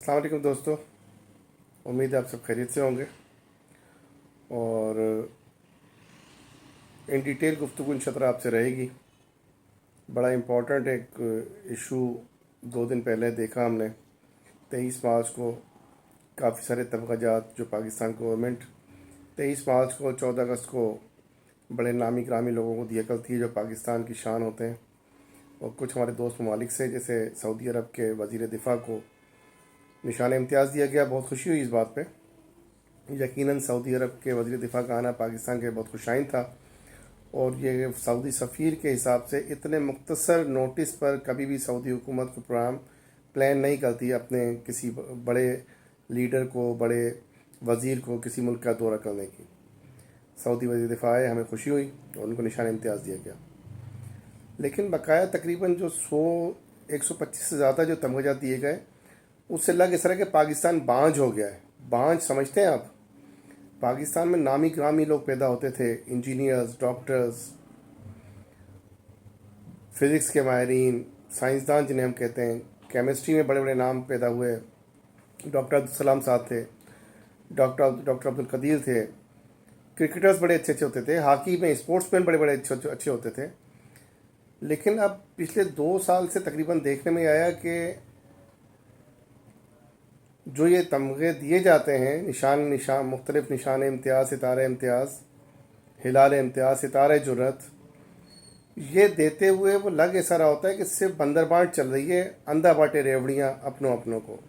अस्सलाम वालेकुम दोस्तों। उम्मीद है आप सब खैरियत से होंगे और इन डिटेल गुफ्तगू इंशाअल्लाह आपसे रहेगी। बड़ा इम्पोर्टेंट एक इशू 2 दिन पहले देखा हमने। 23 मार्च को काफ़ी सारे तमगाजात जो पाकिस्तान गवर्नमेंट 23 मार्च को 14 अगस्त को बड़े नामी ग्रामी लोगों को दिया करती है जो पाकिस्तान की शान होते हैं, और कुछ हमारे दोस्त ममालिक से जैसे सऊदी अरब के वज़ीर दिफा को निशान इम्तियाज़ दिया गया। बहुत खुशी हुई इस बात पे। यकीनन सऊदी अरब के वज़ीर दिफा का आना पाकिस्तान के बहुत खुशाइन था, और ये सऊदी सफ़ीर के हिसाब से इतने मुख्तसर नोटिस पर कभी भी सऊदी हुकूमत को प्रोग्राम प्लान नहीं करती अपने किसी बड़े लीडर को, बड़े वज़ीर को किसी मुल्क का दौरा करने की। सऊदी वज़ीर दिफा आए, हमें खुशी हुई और उनको निशान इम्तियाज़ दिया गया। लेकिन बकाया तकरीबन जो 125 से ज़्यादा जो तमगाजात दिए गए, उससे लग इस तरह के पाकिस्तान बांझ हो गया है। बांझ समझते हैं आप? पाकिस्तान में नामी ग्रामी लोग पैदा होते थे, इंजीनियर्स, डॉक्टर्स, फिज़िक्स के माहिरीन, साइंसदान जिन्हें हम कहते हैं। केमिस्ट्री में बड़े बड़े नाम पैदा हुए। डॉक्टर अब्दुल सलाम साहब थे, डॉक्टर अब्दुल कदीर थे। क्रिकेटर्स बड़े अच्छे अच्छे होते थे, हॉकी में स्पोर्ट्समैन बड़े बड़े अच्छे होते थे। लेकिन अब पिछले 2 साल से तकरीबन देखने में आया कि जो ये तमगे दिए जाते हैं, निशान मुख्तलिफ निशान इम्तियाज़, सितारे इम्तियाज़, हिलाल इम्तियाज़, सितारे जुर्रत, ये देते हुए वो लग ऐसा रहा होता है कि सिर्फ बंदर बांट चल रही है, अंधा बांटे रेवड़ियाँ अपनों अपनों को।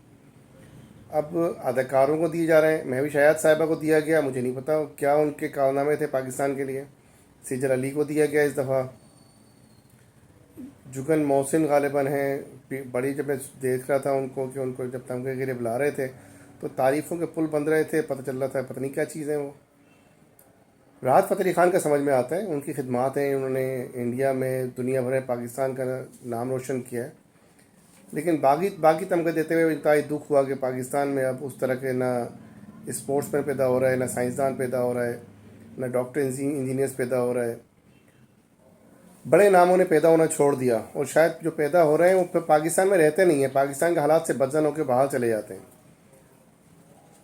अब अदाकारों को दिए जा रहे हैं। महविश हयात साहिबा को दिया गया, मुझे नहीं पता क्या उनके कारनामे थे पाकिस्तान के लिए। सिजर अली को दिया गया इस दफ़ा। जुगन मोहसिन गालिबन हैं, बड़ी जब मैं देख रहा था उनको कि उनको जब तमगे के लिए बुला रहे थे तो तारीफ़ों के पुल बन रहे थे, पता चल रहा था पता नहीं क्या चीज़ है वो। राहत फ़तेह अली ख़ान का समझ में आता है, उनकी खिदमात हैं, उन्होंने इंडिया में दुनिया भर में पाकिस्तान का नाम रोशन किया है। लेकिन बाकी तमगे देते हुए इंतहाई दुख हुआ कि पाकिस्तान में अब उस तरह के ना स्पोर्ट्समैन पैदा हो रहा है, ना साइंसदान पैदा हो रहा है, ना डॉक्टर इंजीनियर्स पैदा हो रहा है। बड़े नामों ने पैदा होना छोड़ दिया, और शायद जो पैदा हो रहे हैं वो फिर पाकिस्तान में रहते नहीं हैं, पाकिस्तान के हालात से बदजन होकर बाहर चले जाते हैं।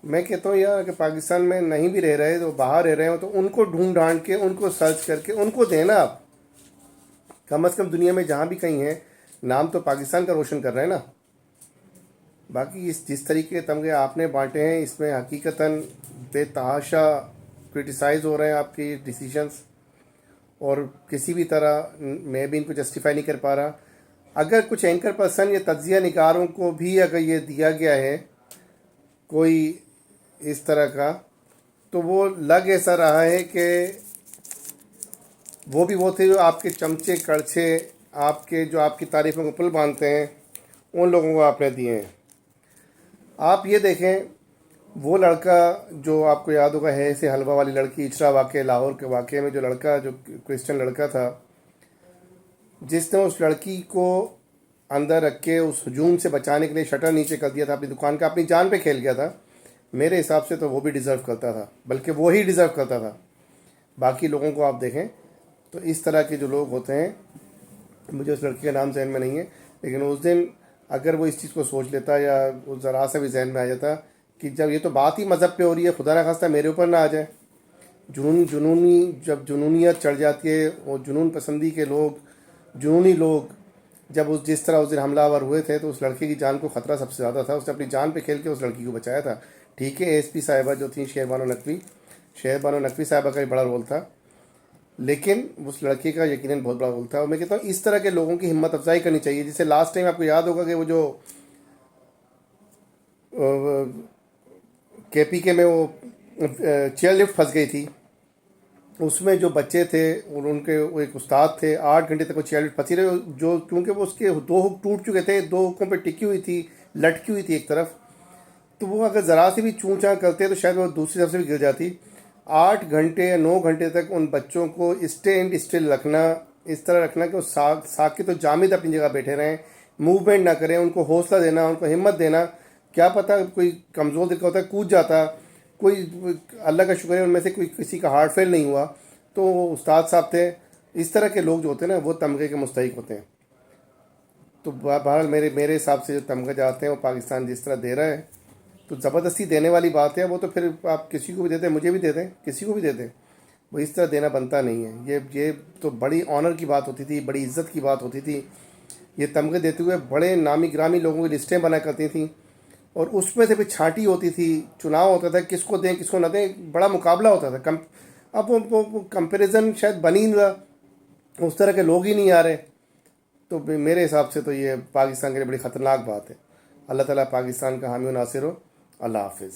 मैं कहता हूँ यार कि पाकिस्तान में नहीं भी रह रहे तो बाहर रह रहे हो तो उनको ढूंढ ढांड के, उनको सर्च करके उनको देना। आप कम से कम दुनिया में जहाँ भी कहीं है, नाम तो पाकिस्तान का रोशन कर रहे हैं ना। बाकी इस जिस तरीके के तमगे आपने बांटे हैं, इसमें हकीकतन बेतहाशा क्रिटिसाइज़ हो रहे हैं आपकी डिसीजंस, और किसी भी तरह मैं भी इनको जस्टिफाई नहीं कर पा रहा। अगर कुछ एंकर पर्सन या तज्जिया निगारों को भी अगर ये दिया गया है कोई इस तरह का, तो वो लग ऐसा रहा है कि वो थे जो आपके चमचे कड़छे, आपके जो आपकी तारीफ़ों को पुल बांधते हैं, उन लोगों को आपने दिए हैं। आप ये देखें, वो लड़का जो आपको याद होगा है से हलवा वाली लड़की, इचरा वाक़े, लाहौर के वाक़े में जो लड़का, जो क्रिश्चियन लड़का था, जिसने उस लड़की को अंदर रख के उस हजूम से बचाने के लिए शटर नीचे कर दिया था अपनी दुकान का, अपनी जान पे खेल गया था। मेरे हिसाब से तो वो भी डिज़र्व करता था, बल्कि वो ही डिज़र्व करता था। बाकी लोगों को आप देखें तो इस तरह के जो लोग होते हैं, मुझे उस लड़की का नाम जहन में नहीं है, लेकिन उस दिन अगर वो इस चीज़ को सोच लेता या वो ज़रा सा भी जहन में आ जाता कि जब ये तो बात ही मज़हब पे हो रही है, खुदा ना खास्ता मेरे ऊपर ना आ जाए, जब जुनूनियत चढ़ जाती है, और जुनून पसंदी के लोग, जुनूनी लोग जब जिस तरह उस दिन हमलावर हुए थे, तो उस लड़के की जान को ख़तरा सबसे ज़्यादा था। उसने अपनी जान पे खेल के उस लड़की को बचाया था। ठीक है, एएसपी साहिबा जो थी शहरबानो नकवी साहिबा का भी बड़ा रोल था, लेकिन उस लड़के का यकीनन बहुत बड़ा रोल था। और मैं कहता हूँ इस तरह के लोगों की हिम्मत अफजाई करनी चाहिए। जिसे लास्ट टाइम आपको याद होगा कि वो जो केपीके में वो चेयर लिफ्ट फंस गई थी, उसमें जो बच्चे थे और उनके वो एक उस्ताद थे, 8 घंटे तक वो चेयर लिफ्ट फंसी रहे, जो क्योंकि वो उसके 2 हुक टूट चुके थे, 2 हुकों पे टिकी हुई थी, लटकी हुई थी एक तरफ, तो वो अगर ज़रा से भी चूँ चाँ करते तो शायद वो दूसरी तरफ से भी गिर जाती। 8 घंटे या 9 घंटे तक उन बच्चों को स्टैंड स्टिल रखना, इस तरह रखना कि वो साकित तो जामिद अपनी जगह बैठे रहें, मूवमेंट ना करें, उनको हौसला देना, उनको हिम्मत देना। क्या पता कोई कमज़ोर दिल का होता है, कूद जाता, कोई अल्लाह का शुक्र है उनमें से कोई किसी का हार्ट फेल नहीं हुआ, तो उस्ताद साहब थे। इस तरह के लोग जो होते हैं ना, वो तमगे के मुस्तहिक होते हैं। تو بہرحال میرے حساب سے جو تمغے جاتے ہیں وہ پاکستان جس طرح دے رہا ہے تو زبردستی دینے والی بات ہے. وہ تو پھر آپ کسی کو بھی دے دیں, مجھے بھی دے دیں, کسی کو بھی دے دیں, وہ اس طرح دینا بنتا نہیں ہے. یہ تو بڑی آنر کی بات ہوتی تھی, بڑی عزت کی بات ہوتی تھی. یہ تمغے دیتے ہوئے بڑے نامی گرامی لوگوں کی لسٹیں بنا کرتی تھیں اور اس میں سے پھر چھانٹی ہوتی تھی, چناؤ ہوتا تھا کس کو دیں کس کو نہ دیں, بڑا مقابلہ ہوتا تھا. اب وہ کمپیریزن شاید بنی نہیں رہا, اس طرح کے لوگ ہی نہیں آ رہے. تو میرے حساب سے تو یہ پاکستان کے لیے بڑی خطرناک بات ہے. اللہ تعالیٰ پاکستان کا حامی و ناصر ہو. اللہ حافظ.